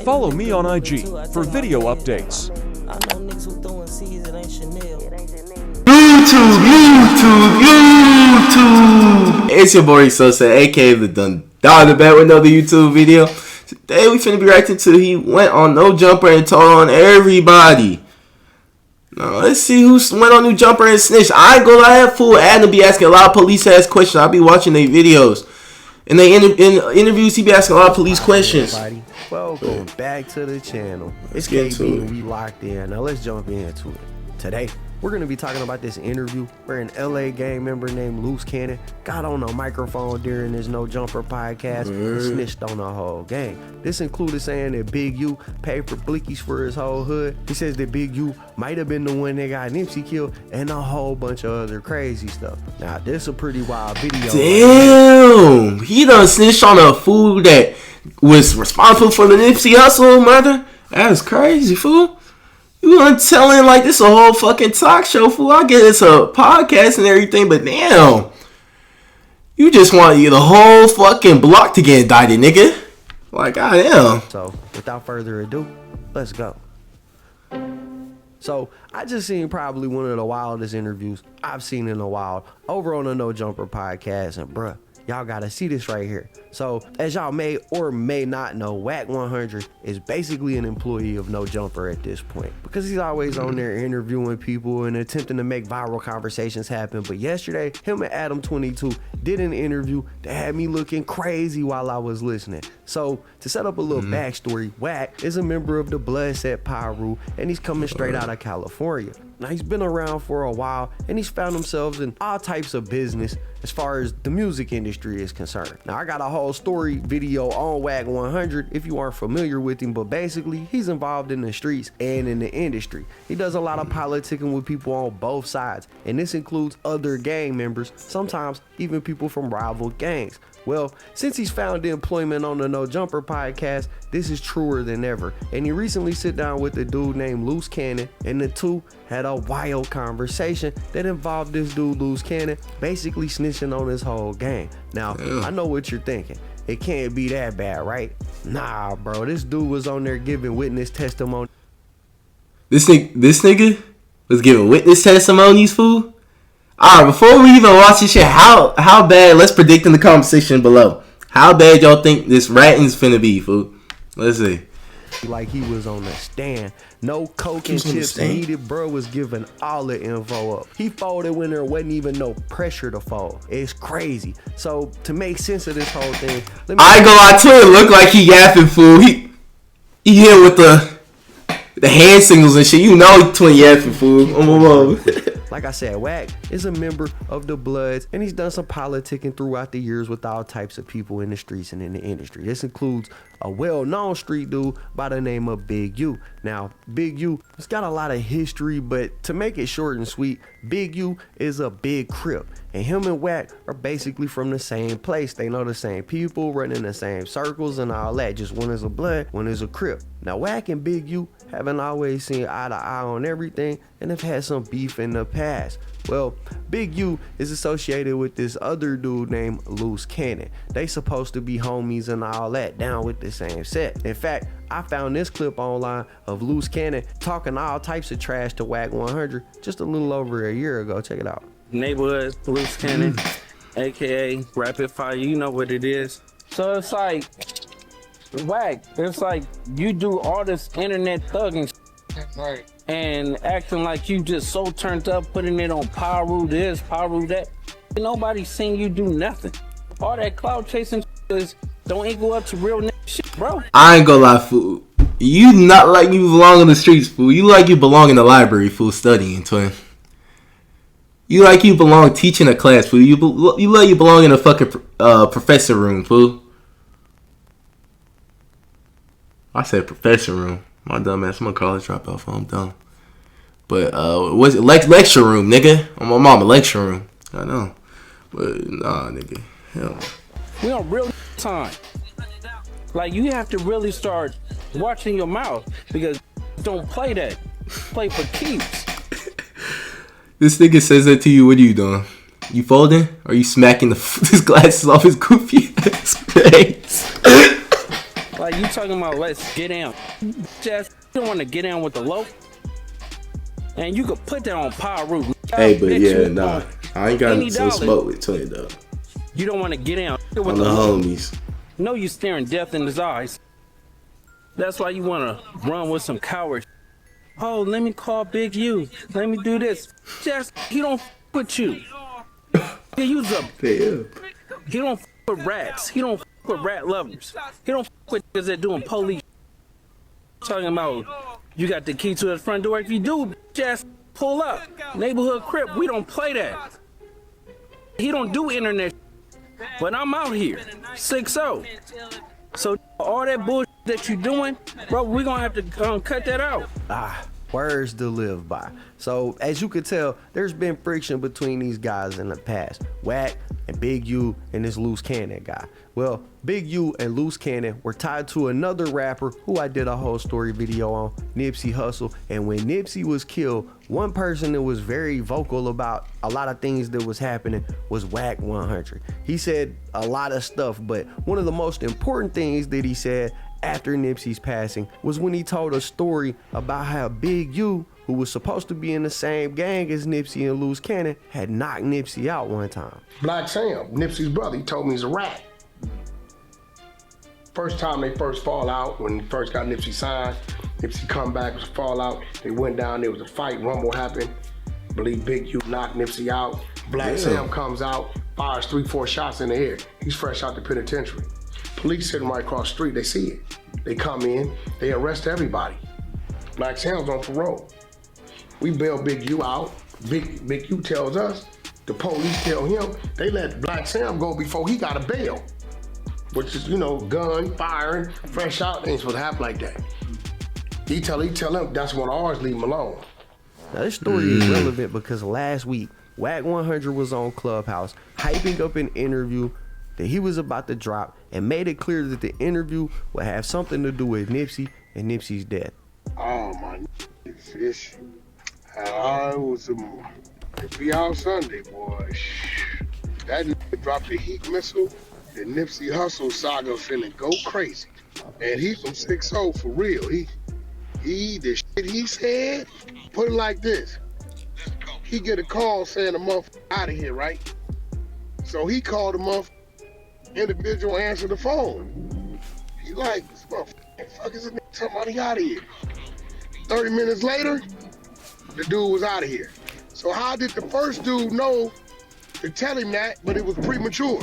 Follow me on IG for video updates. YouTube. It's your boy Sosa, aka the Done Dog back with another YouTube video. Today we finna be reacting to he went on No Jumper and told on everybody. Now let's see who went on No Jumper and snitched. I ain't gonna lie, that fool Adam be asking a lot of police ass questions. I be watching their videos. And they in interviews he be asking a lot of police questions. Welcome back to the channel. It's get KB and we locked in. Now let's jump into it. Today we're going to be talking about this interview where an LA gang member named Loose Cannon got on a microphone during his No Jumper podcast and snitched on the whole gang. This included saying that Big U paid for blickies for his whole hood. He says that Big U might have been the one that got Nipsey killed and a whole bunch of other crazy stuff. Now this is a pretty wild video. Damn, he done snitched on a fool that was responsible for the Nipsey Hussle murder. That's crazy, fool. You ain't telling like this a whole fucking talk show, fool. I get it's a podcast and everything, but damn, you just want the whole fucking block to get indicted, nigga. Like, goddamn. So, without further ado, let's go. So, I just seen probably one of the wildest interviews I've seen in a while over on the No Jumper podcast, and bruh, y'all gotta see this right here. So, as y'all may or may not know, Wack 100 is basically an employee of No Jumper at this point because he's always on there interviewing people and attempting to make viral conversations happen. But yesterday, him and Adam 22 did an interview that had me looking crazy while I was listening. So, to set up a little backstory, Wack is a member of the Bloodset Pyru and he's coming straight out of California. Now, he's been around for a while and he's found himself in all types of business as far as the music industry is concerned. Now, I got a whole story video on Wack 100 if you aren't familiar with him, but basically he's involved in the streets and in the industry. He does a lot of politicking with people on both sides, and this includes other gang members, sometimes even people from rival gangs. Well, since he's found employment on the No Jumper podcast, this is truer than ever. And he recently sit down with a dude named Loose Cannon, and the two had a wild conversation that involved this dude Loose Cannon basically snitching on his whole gang. Now, I know what you're thinking. It can't be that bad, right? Nah, bro. This dude was on there giving witness testimony. This nigga was giving witness testimonies, fool. Alright, before we even watch this shit, how bad, let's predict in the comment section below. How bad y'all think this ratting's finna be, fool? Let's see. Like he was on the stand. No coke and chips needed, bro was giving all the info up. He folded when there wasn't even no pressure to fold. It's crazy. So to make sense of this whole thing, I ain't gonna lie to it, look like he yapping, fool. He hit with the hand signals and shit. You know he twin yapping, fool. Like I said, Wack is a member of the Bloods, and he's done some politicking throughout the years with all types of people in the streets and in the industry. This includes a well-known street dude by the name of Big U. Now, Big U has got a lot of history, but to make it short and sweet, Big U is a big crip, and him and Wack are basically from the same place. They know the same people, running the same circles and all that. Just one is a Blood, one is a crip. Now, Wack and Big U haven't always seen eye to eye on everything and have had some beef in the past. Well, Big U is associated with this other dude named Loose Cannon. They supposed to be homies and all that, down with the same set. In fact, I found this clip online of Loose Cannon talking all types of trash to Wack 100 just a little over a year ago. Check it out. Neighborhood, Loose Cannon, aka Rapid Fire, you know what it is. So it's like, Wack, it's like you do all this internet thugging right, and acting like you just so turned up, putting it on Pyru this, Pyru that. Nobody seen you do nothing. All that cloud chasing is don't equal up to real shit, bro. I ain't gonna lie, fool. You not like you belong in the streets, fool. You like you belong in the library, fool, studying, twin. You like you belong teaching a class, fool. You like you belong in a fucking professor room, fool. I said professor room. My dumb ass. I'm a college dropout, fool. I'm dumb. But what's it? Lecture room, nigga. I'm my mama lecture room. I know. But nah, nigga. Hell. We on real time. Like you have to really start watching your mouth because don't play that. Play for keeps. This nigga says that to you. What are you doing? You folding? Or are you smacking his glasses off his goofy ass face? Like you talking about let's get down. Just you don't want to get down with the low. And you could put that on power root. Hey, but yeah, nah. I ain't got no smoke with Twin though. You don't want to get down with On the homies. No, you staring death in his eyes. That's why you want to run with some cowards. Oh, let me call Big U. Let me do this. Just he don't with you. He use a. He don't with rats. He don't with rat lovers. He don't with niggas that doing police. Talking about you got the key to the front door. If you do, just pull up. Neighborhood crip. We don't play that. He don't do internet. But I'm out here, 6-0. So all that bullshit that you doing, bro, we gonna have to cut that out. Words to live by. So as you could tell, there's been friction between these guys in the past. Wack and Big U and this Loose Cannon guy. Well, Big U and Loose Cannon were tied to another rapper who I did a whole story video on, Nipsey Hussle. And when Nipsey was killed, one person that was very vocal about a lot of things that was happening was Wack 100. He said a lot of stuff, but one of the most important things that he said after Nipsey's passing was when he told a story about how Big U, who was supposed to be in the same gang as Nipsey and Loose Cannon, had knocked Nipsey out one time. Black Sam, Nipsey's brother, he told me he's a rat. First time they first fall out, when he first got Nipsey signed, Nipsey come back, was a fallout. They went down, there was a fight, rumble happened. I believe Big U knocked Nipsey out. Black Sam comes out, fires 3-4 shots in the air. He's fresh out the penitentiary. Police sitting right across the street, they see it. They come in, they arrest everybody. Black Sam's on parole. We bail Big U out. Big U tells us, the police tell him, they let Black Sam go before he got a bail. Which is, gun, firing, fresh out, ain't supposed to happen like that. He tell him that's when ours, leave him alone. Now this story is relevant because last week, Wack 100 was on Clubhouse, hyping up an interview that he was about to drop and made it clear that the interview would have something to do with Nipsey and Nipsey's death. Oh my fish. I was if we out Sunday, boy. That nigga dropped a heat missile, the Nipsey Hussle saga finna go crazy. And he from 6-0 for real. He the shit he said, put it like this. He get a call saying the motherfucker out of here, right? So he called the motherfucker. Individual answer the phone. He like, this motherfucker, fuck is this nigga talking about he out of here? 30 minutes later, the dude was out of here. So how did the first dude know to tell him that, but it was premature?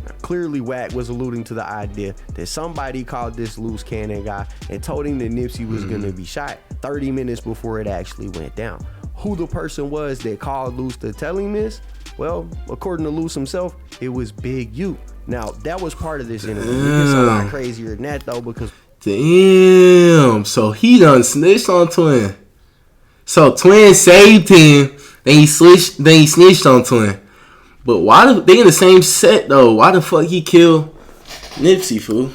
Now, clearly, Wack was alluding to the idea that somebody called this Loose Cannon guy and told him that Nipsey was gonna be shot 30 minutes before it actually went down. Who the person was that called Loose to tell him this? Well, according to Loose himself, it was Big U. Now, that was part of this interview. It's a lot crazier than that, though, because... Damn. So he done snitched on Twin. So Twin saved him, then he snitched on Twin. But why they in the same set, though? Why the fuck he killed Nipsey, fool?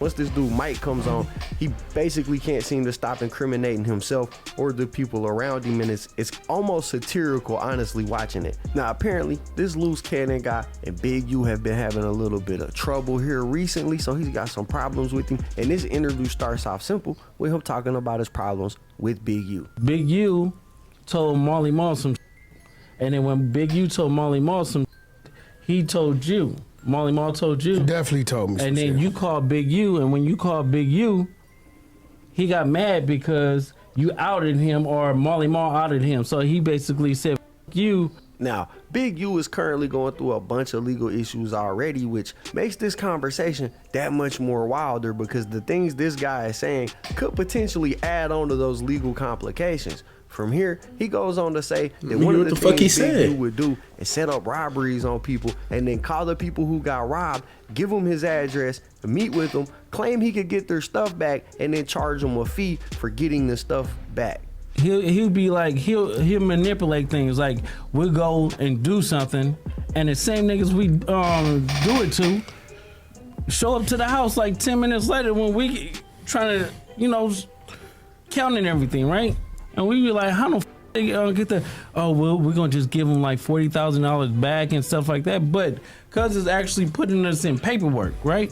Once this dude Mike comes on, he basically can't seem to stop incriminating himself or the people around him, and it's almost satirical, honestly, watching it. Now, apparently, this Loose Cannon guy and Big U have been having a little bit of trouble here recently, so he's got some problems with him, and this interview starts off simple with him talking about his problems with Big U. Big U told Marley Marl some and then when Big U told Marley Marl some he told you. Marley Marl told you. He definitely told me. And then you called Big U, and when you called Big U, he got mad because you outed him, or Marley Marl outed him. So he basically said, "F you." Now, Big U is currently going through a bunch of legal issues already, which makes this conversation that much more wilder because the things this guy is saying could potentially add on to those legal complications. From here, he goes on to say that one of the things Big U would do is set up robberies on people and then call the people who got robbed, give them his address, meet with them, claim he could get their stuff back, and then charge them a fee for getting the stuff back. He'll be like, he'll manipulate things. Like, we'll go and do something, and the same niggas we do it to show up to the house like 10 minutes later when we trying to, counting everything, right? And we be like, how the f they get the, oh, well, we're going to just give them like $40,000 back and stuff like that. But because it's actually putting us in paperwork, right?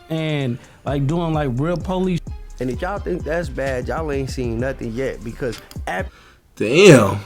And like doing like real police. And if y'all think that's bad, y'all ain't seen nothing yet because Damn,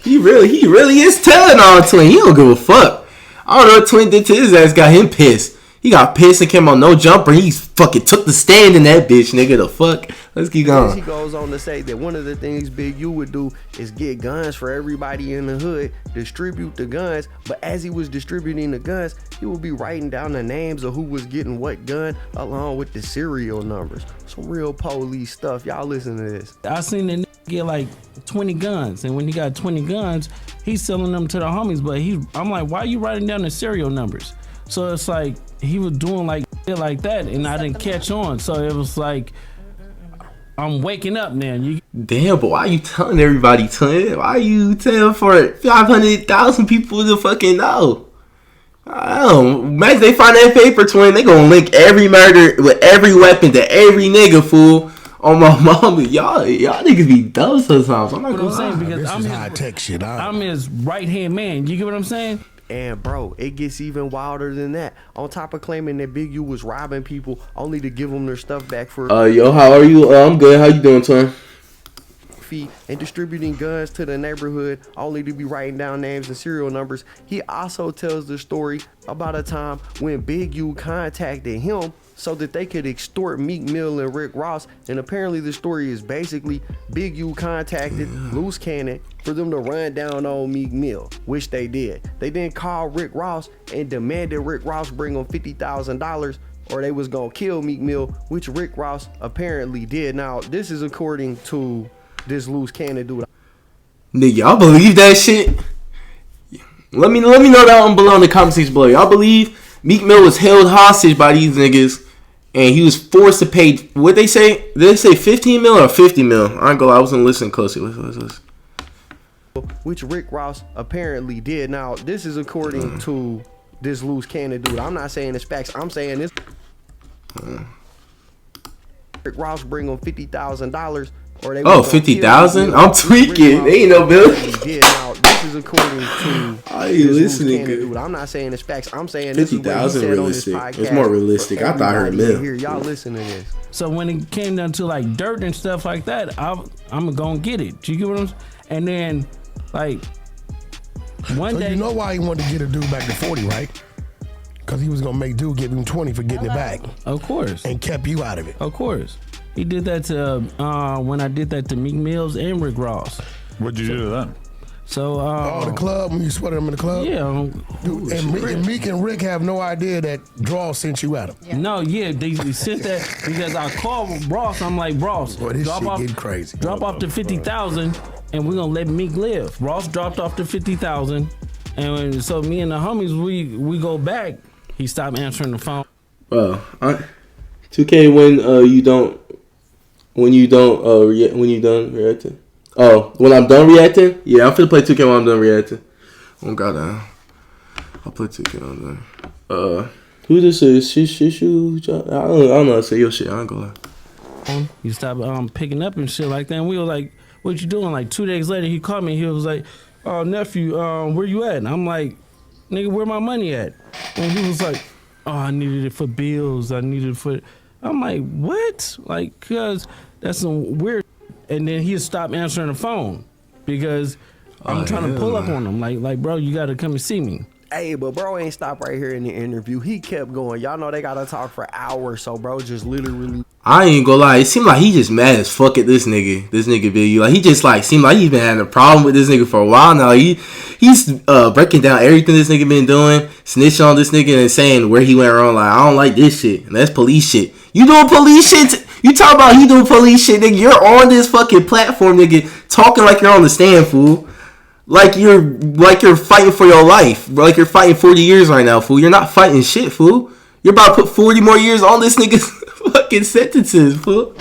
he really is telling on Twin. He don't give a fuck. I don't know what Twin did to his ass. Got him pissed. He got pissed and came on no jumper. He fucking took the stand in that bitch, nigga. The fuck. Let's keep going. He goes on to say that one of the things Big U would do is get guns for everybody in the hood, distribute the guns. But as he was distributing the guns, he would be writing down the names of who was getting what gun along with the serial numbers. Some real police stuff. Y'all listen to this. I seen that nigga get like 20 guns, and when he got 20 guns, he's selling them to the homies. But I'm like, why are you writing down the serial numbers? So it's like he was doing like shit like that, and I didn't catch on. So it was like I'm waking up now. Damn, but why you telling everybody, Twin? Why you telling for 500,000 people to fucking know? I don't know. Imagine they find that paper, Twin. They gonna link every murder with every weapon to every nigga, fool. On my mama, y'all niggas be dumb sometimes. I'm not gonna saying lie. because This is high tech shit. I'm his right hand man. You get what I'm saying? And bro, it gets even wilder than that. On top of claiming that Big U was robbing people only to give them their stuff back for Yo, how are you? I'm good. How you doing, Twin? fee and distributing guns to the neighborhood only to be writing down names and serial numbers. He also tells the story about a time when Big U contacted him so that they could extort Meek Mill and Rick Ross. And apparently the story is basically Big U contacted Loose Cannon for them to run down on Meek Mill, which they did. They then called Rick Ross and demanded Rick Ross bring them $50,000 or they was gonna kill Meek Mill, which Rick Ross apparently did. Now, this is according to this Loose Cannon dude. Nigga, y'all believe that shit? Let me know down below in the comment section below. Y'all believe Meek Mill was held hostage by these niggas and he was forced to pay, what they say? Did they say 15 mil or 50 mil? I ain't gonna lie, I wasn't listening closely. Listen. Which Rick Ross apparently did. Now, this is according to this Loose Cannon dude. I'm not saying it's facts. I'm saying this. Rick Ross bring them $50,000 or they. Oh, 50,000? I'm tweaking. They ain't no bill. Now, this is according to. Are you listening? Dude, I'm not saying it's facts. I'm saying this is what he 50,000 said realistic. on this podcast. It's more realistic. I thought I heard mil. Here, y'all listen to this. So when it came down to like dirt and stuff like that, I'm gonna get it. You get what I'm saying? And then like one day, you know why he wanted to get a dude back to 40, right? Because he was gonna make dude give him 20 for getting it back, of course, and kept you out of it. of course, he did that to when I did that to Meek Mills and Rick Ross. What'd you do to them? So The club when you sweated him in the club. yeah, Dude, and Meek and Rick have no idea that Draw sent you at him. no, yeah, they sent that because I called Ross. I'm like, Ross, Boy, this shit getting crazy. drop off the 50,000, and we're gonna let Meek live. Ross dropped off the 50,000, and so me and the homies we go back. He stopped answering the phone. 2K when you done reacting. Oh, when I'm done reacting? Yeah, I'm finna play 2K when I'm done reacting. Oh god, I'll play 2K when I'm done. Who this is? Shishu? I don't know how to say your shit. I ain't gonna lie. He stopped picking up and shit like that. And we were like, "What you doing?" Like 2 days later, he called me. He was like, "Oh, nephew, where you at?" And I'm like, "Nigga, where my money at?" And he was like, "Oh, I needed it for bills. I needed it for." I'm like, "What?" Like, cause that's some weird. And then he stopped answering the phone because I'm trying to pull up on him. Like, bro, you gotta come and see me. Hey, but bro ain't stopped right here in the interview. He kept going. Y'all know they gotta talk for hours, so bro just literally. I ain't gonna lie. It seemed like he just mad as fuck at this nigga. This nigga Big U. Like he just like seemed like he's been having a problem with this nigga for a while now. He's breaking down everything this nigga been doing, snitching on this nigga and saying where he went wrong. Like I don't like this shit. And that's police shit. You doing police shit? You talk about he doing police shit, nigga. You're on this fucking platform, nigga, talking like you're on the stand, fool. Like you're fighting for your life, bro. Like you're fighting 40 years right now, fool. You're not fighting shit, fool. You're about to put 40 more years on this nigga's fucking sentences, fool.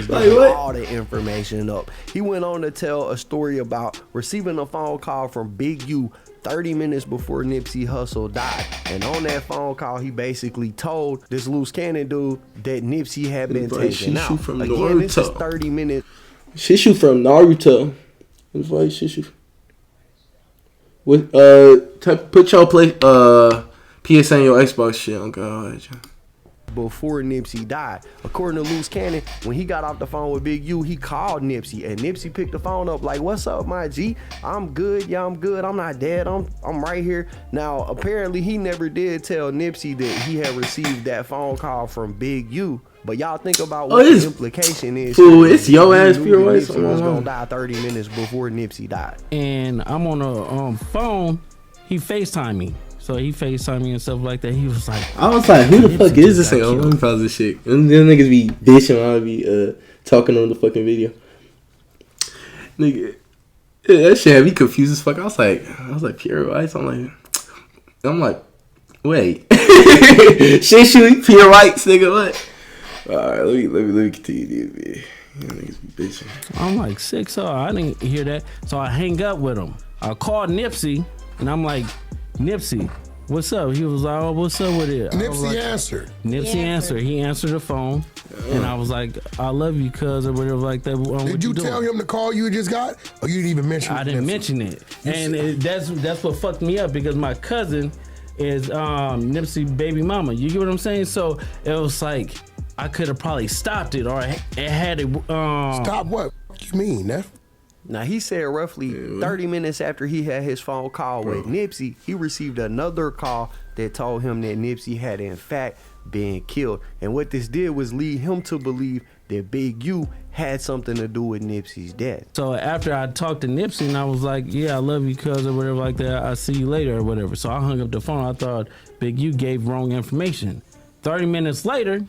Like what? All the information up. He went on to tell a story about receiving a phone call from Big U 30 minutes before Nipsey Hussle died. And on that phone call, he basically told this Loose Cannon dude that Nipsey had been taken out. From Again, Naruto. this is 30 minutes. Shishu from Naruto. That's why Shishu. With put PSN your Xbox shit on God. before Nipsey died. According to Loose Cannon, when he got off the phone with Big U, he called Nipsey, and Nipsey picked the phone up like, "What's up, my G? I'm good. Yeah, I'm good. I'm not dead. I'm right here." Now, apparently, he never did tell Nipsey that he had received that phone call from Big U. But y'all think about what the implication is. Fool, it's your ass, pure white. Nipsey was gonna die 30 minutes before Nipsey died. And I'm on a phone. He FaceTime me. So he FaceTime me and stuff like that. He was like, I was like, who the fuck is this? Oh, I'm probably this shit. Them niggas be bitching when I be talking on the fucking video. Nigga, that shit had me confused as fuck. I was like, pure whites. I'm like, wait, shit, shoot, pure whites, nigga, what? All right, let me continue, man. Niggas be bitching. I'm like 6'0". I didn't hear that, so I hang up with him. I called Nipsey, and I'm like, Nipsey, what's up? He was like, oh, what's up with it? Nipsey answered. Nipsey answered. He answered the phone, and I was like, I love you, cuz, or whatever like that. Did you tell him the call you just got, or you didn't even mention it? I didn't mention it, and that's what fucked me up, because my cousin is Nipsey baby mama. You get what I'm saying? So it was like, I could have probably stopped it, or it had it. Stop what? What you mean, Neff? Now, he said roughly 30 minutes after he had his phone call with Nipsey, he received another call that told him that Nipsey had in fact been killed. And what this did was lead him to believe that Big U had something to do with Nipsey's death. So after I talked to Nipsey, and I was like, yeah, I love you, cuz, or whatever like that, I'll see you later or whatever. So I hung up the phone. I thought Big U gave wrong information. 30 minutes later,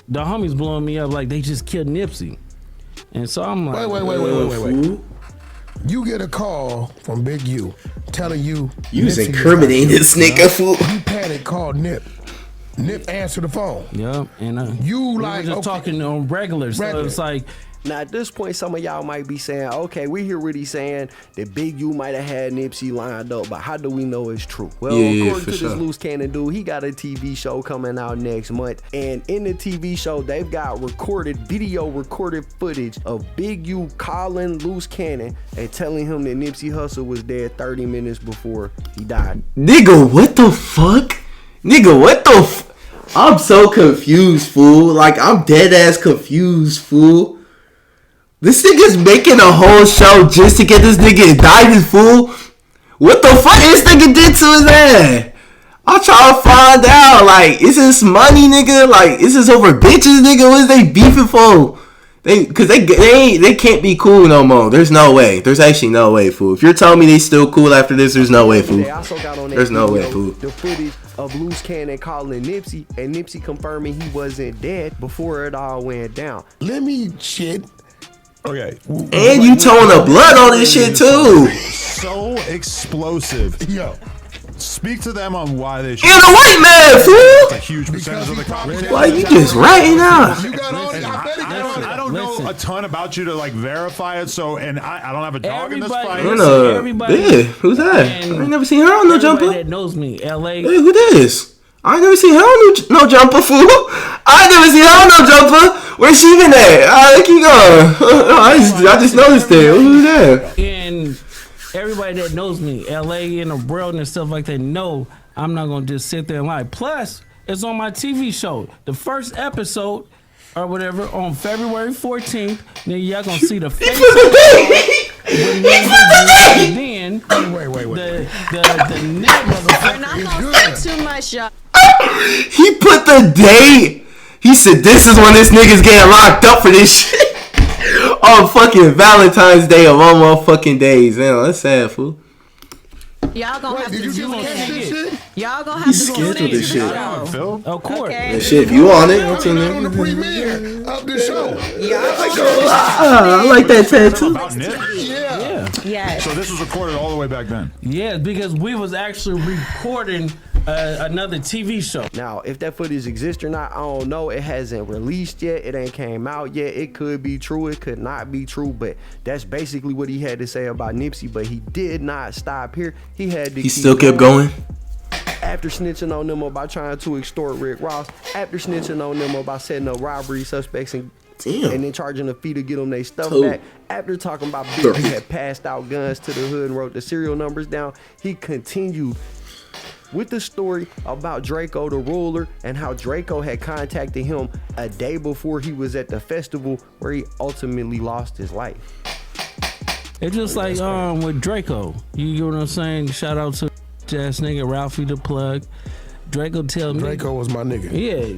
the homies blowing me up like they just killed Nipsey. And so I'm like, wait. You get a call from Big U telling you was incriminating this nigga, fool. You panic, called Nip. Nip answered the phone. Yep, and you we like were just talking on regular. So it's like, now at this point, some of y'all might be saying, okay, we hear what he's saying, that Big U might have had Nipsey lined up, but how do we know it's true? Well, according to this Loose Cannon dude, he got a TV show coming out next month, and in the TV show, they've got video recorded footage of Big U calling Loose Cannon and telling him that Nipsey Hussle was dead 30 minutes before he died. Nigga, what the fuck? Nigga, what the I'm so confused, fool. Like, I'm dead ass confused, fool. This nigga's making a whole show just to get this nigga indicted, fool. What the fuck this nigga did to his ass? I'm trying to find out. Like, is this money, nigga? Like, is this over bitches, nigga? What is they beefing for? Cause they can't be cool no more. There's no way. There's actually no way, fool. If you're telling me they still cool after this, there's no way, fool. They also got on there's no way, fool. The footage of Loose Cannon calling Nipsey, and Nipsey confirming he wasn't dead before it all went down. Let me shit. Okay. And you throwing the blood on this shit too. So explosive. Yo. Speak to them on why they should. And a white man, fool. That's a huge percentage of the conversation. Why you just writing out? I don't know a ton about you to like verify it, so and I don't have a dog in this fight. Who's that? I ain't never seen her on no jumper. That knows me, LA. Hey, who this? I ain't never seen her on no jumper, fool. I ain't never seen her on no jumper. Where's she even at? Keep going. I just noticed that. Who's that? And everybody that knows me, LA and the world and stuff like that, know I'm not gonna just sit there and lie. Plus, it's on my TV show. The first episode or whatever on February 14th. Then y'all gonna see the face. Then wait. The net motherfucker. We're not gonna say too much, y'all. He put the date. He said this is when this nigga's getting locked up for this shit. On fucking Valentine's Day of all motherfucking days. Man, that's sad, fool. Y'all gonna have to do this shit? Y'all gonna have to scheduled do this shit. Of course. Okay. Shit, if you on it, what's in On there? the premiere of the show. I like that tattoo. About Nick? Yeah. Yes. So this was recorded all the way back then. Yeah, because we was actually recording another TV show. Now, if that footage exists or not, I don't know. It hasn't released yet. It ain't came out yet. It could be true. It could not be true. But that's basically what he had to say about Nipsey. But he did not stop here. He had to. He still kept going. After snitching on them about trying to extort Rick Ross, after snitching on them about setting up robbery suspects and then charging a fee to get them their stuff back, after talking about Big U had passed out guns to the hood and wrote the serial numbers down, he continued with the story about Draco the Ruler and how Draco had contacted him a day before he was at the festival where he ultimately lost his life. It's just like with Draco. You get what I'm saying? Shout out to ass nigga Ralphie the Plug. Draco tell me Draco was my nigga. Yeah,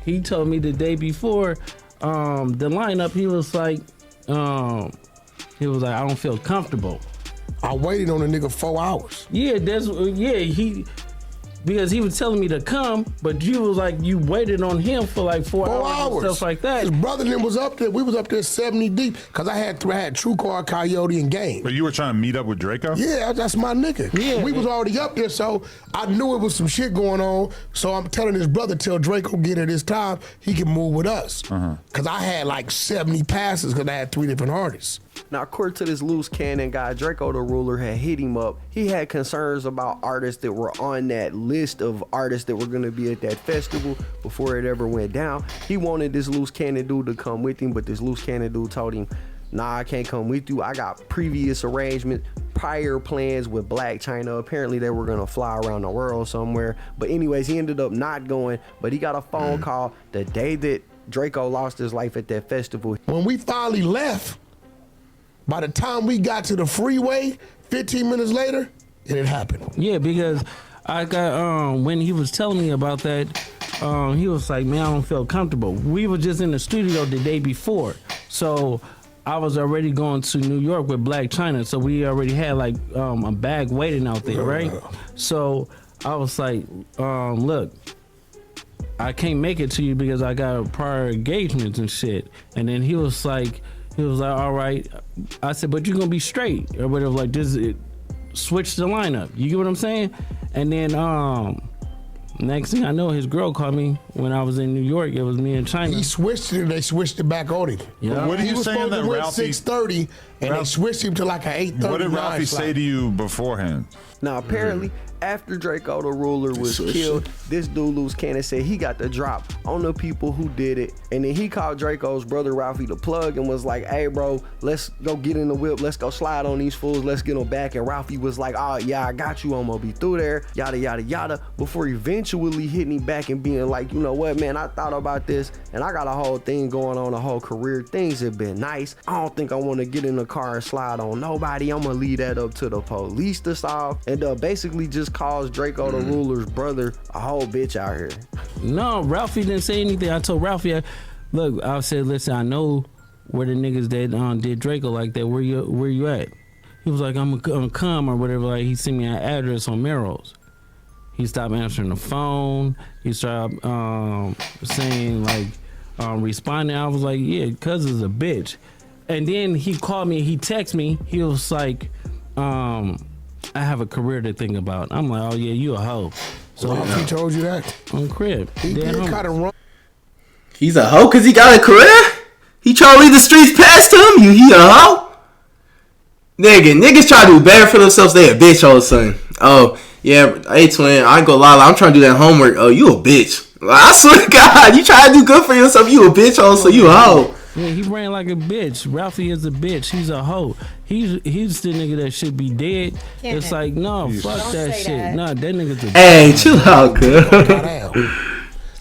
he told me the day before the lineup. He was like, I don't feel comfortable. I waited on a nigga 4 hours. Yeah, because he was telling me to come, but you was like, you waited on him for like 4 hours and stuff like that. His brother then was up there. We was up there 70 deep because I had True Car, Coyote, and Game. But you were trying to meet up with Draco? Yeah, that's my nigga. Yeah. We was already up there, so I knew it was some shit going on. So I'm telling his brother, tell Draco get at this time, he can move with us. Because I had like 70 passes because I had 3 different artists. Now, according to this loose cannon guy, Draco the Ruler had hit him up. He had concerns about artists that were on that list of artists that were going to be at that festival before it ever went down. He wanted this loose cannon dude to come with him, but this loose cannon dude told him, nah, I can't come with you. I got previous arrangements, prior plans with Black China. Apparently they were going to fly around the world somewhere. But anyways, he ended up not going, but he got a phone call the day that Draco lost his life at that festival. When we finally left, by the time we got to the freeway, 15 minutes later, it had happened. Yeah, because I got when he was telling me about that, he was like, man, I don't feel comfortable. We were just in the studio the day before, so I was already going to New York with Black China, so we already had like a bag waiting out there, right? So I was like, look, I can't make it to you because I got prior engagements and shit. And then he was like, all right. I said, but you're gonna be straight or whatever, like this. Switch the lineup. You get what I'm saying? And then next thing I know, his girl called me when I was in New York. It was me and China. He switched it and they switched it back on him. Yeah. What are He you was saying supposed that to run Ralphie? 6:30 and they switched him to like an 8:30. What did Ralphie say to you beforehand? Now, apparently, after Draco the Ruler was killed, this dude Loose Cannon said he got the drop on the people who did it. And then he called Draco's brother Ralphie the Plug and was like, hey, bro, let's go get in the whip. Let's go slide on these fools. Let's get them back. And Ralphie was like, oh, yeah, I got you. I'm going to be through there. Yada, yada, yada. Before eventually hitting him back and being like, you know what, man, I thought about this and I got a whole thing going on, a whole career. Things have been nice. I don't think I want to get in the car and slide on nobody. I'm going to leave that up to the police to solve. And basically just calls Draco the Ruler's brother a whole bitch out here. No, Ralphie didn't say anything. I told Ralphie, look, I said, listen, I know where the niggas that did Draco like that. Where you at? He was like, I'm gonna come or whatever. Like he sent me an address on Melrose. He stopped answering the phone. He started saying like responding. I was like, yeah, cuz is a bitch. And then he called me. He texted me. He was like, I have a career to think about. I'm like, oh yeah, you a hoe. So he told you that on crib. he did kind of wrong. He's a hoe because he got a career? He try to leave the streets past him? He a hoe? Niggas try to do better for themselves. They a bitch all of a sudden. Oh, yeah, hey, twin, I ain't gonna lie. I'm trying to do that homework. Oh, you a bitch. I swear to God, you try to do good for yourself. You a bitch all of a sudden. You a hoe. Yeah, he ran like a bitch. Ralphie is a bitch. He's a hoe. He's the nigga that should be dead. Can't it's like, no, fuck Don't that say shit. that. Nah, that nigga's a bitch. Hey, chill out, girl.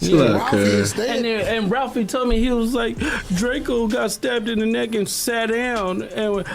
Chill out, Ralphie girl. instead. And Ralphie told me, he was like, Draco got stabbed in the neck and sat down, and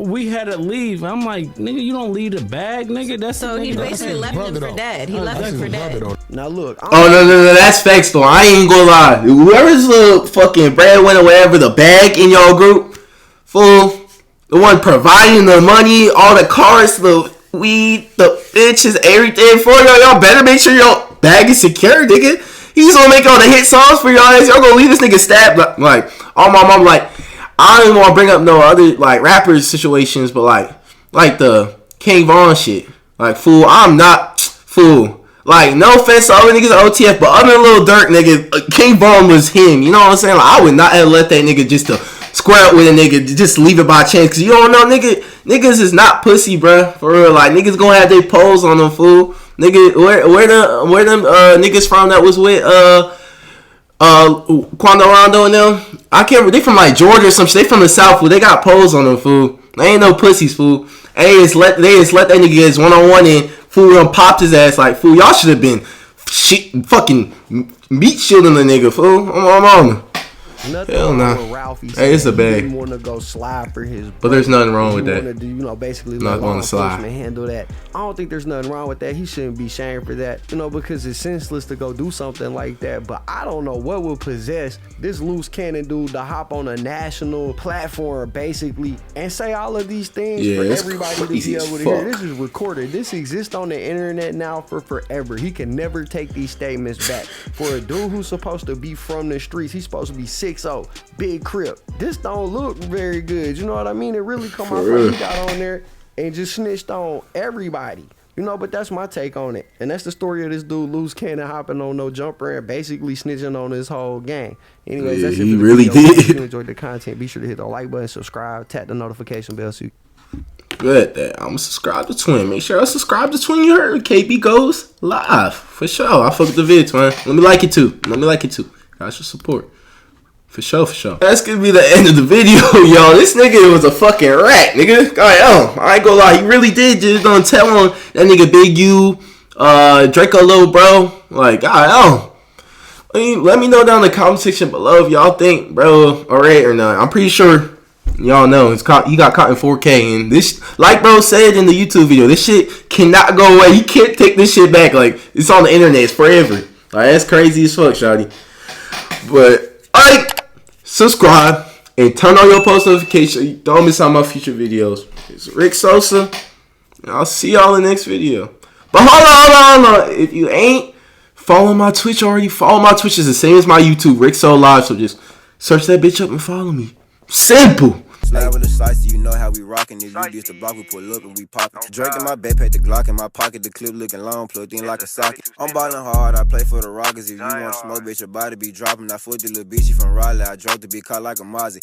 we had to leave. I'm like, nigga, you don't leave the bag, nigga. That's So the he nigga. basically left him for dead. He left him for dead. Now look, Oh, no, that's facts, though. I ain't gonna lie. Whoever's the fucking breadwinner, whatever, the bag in your group, fool, the one providing the money, all the cars, the weed, the bitches, everything for y'all better make sure your bag is secure, nigga. He's gonna make all the hit songs for y'all. Y'all gonna leave this nigga stabbed. Like, all my mom, like, I don't even want to bring up no other, like, rappers situations, but, like the King Von shit. Like, fool, I'm not, fool. Like, no offense to other niggas at OTF, but other than Lil Durk, nigga, King Von was him. You know what I'm saying? Like, I would not have let that nigga just to square up with a nigga, just leave it by chance. Cause you don't know, niggas is not pussy, bruh. For real, like, niggas gonna have their pose on them, fool. Nigga, where them niggas from that was with Quando Rondo and them? I can't remember. They from like Georgia or some shit. They from the South, fool. They got pose on them, fool. They ain't no pussies, fool. They just let that nigga get his one-on-one in, fool done popped his ass like, fool, y'all should have been fucking meat shielding the nigga, fool. I'm on. Nothing Hell wrong nah. with Ralphie. Hey, it's a He bag. didn't want to go slide for his. But there's nothing wrong with He that. wanted to, you know, basically Not let law going to slide. enforcement handle that. I don't think there's nothing wrong with that. He shouldn't be shamed for that, you know, because it's senseless to go do something like that. But I don't know what would possess this loose cannon dude to hop on a national platform basically and say all of these things Yeah, for it's everybody to crazy be as able to hear. fuck. This is recorded. This exists on the internet now for forever. He can never take these statements back. For a dude who's supposed to be from the streets, he's supposed to be 6'0", big crip. This don't look very good. You know what I mean? It really come out like he got on there and just snitched on everybody. You know, but that's my take on it. And that's the story of this dude, loose cannon, hopping on no jumper and basically snitching on his whole gang. Anyways, that's it. He for the really video. did. If you enjoyed the content, be sure to hit the like button, subscribe, tap the notification bell so you Good that I'm gonna subscribe to Twin. Make sure I subscribe to Twin. You heard KB goes live for sure. I fuck with the vid, Twin. Let me like it too. Got your support. For sure. That's gonna be the end of the video, y'all. This nigga was a fucking rat, nigga. I ain't gonna lie. He really did just don't tell on that nigga Big U, Draco little bro. Like, I mean, let me know down in the comment section below if y'all think, bro, alright or not. I'm pretty sure y'all know he got caught in 4K. And this, like bro said in the YouTube video, this shit cannot go away. You can't take this shit back. Like, it's on the internet. It's forever. Like, that's crazy as fuck, shawty. But, alright. Subscribe and turn on your post notifications. You don't miss out my future videos. It's Rick Sosa. And I'll see y'all in the next video. But hold on. If you ain't follow my Twitch already, follow my Twitch. It's the same as my YouTube, Rick So Live. So just search that bitch up and follow me. Simple. Slide with the slice, you know how we rockin'. If you used to block, we pull up and we poppin'. Drake in my backpack, the Glock in my pocket, the clip looking long, plugged in like a socket. I'm ballin' hard, I play for the Rockets. If you want smoke, bitch, your body be droppin'. I foot the little bitch, she from Raleigh. I drove to be caught like a Mozzie.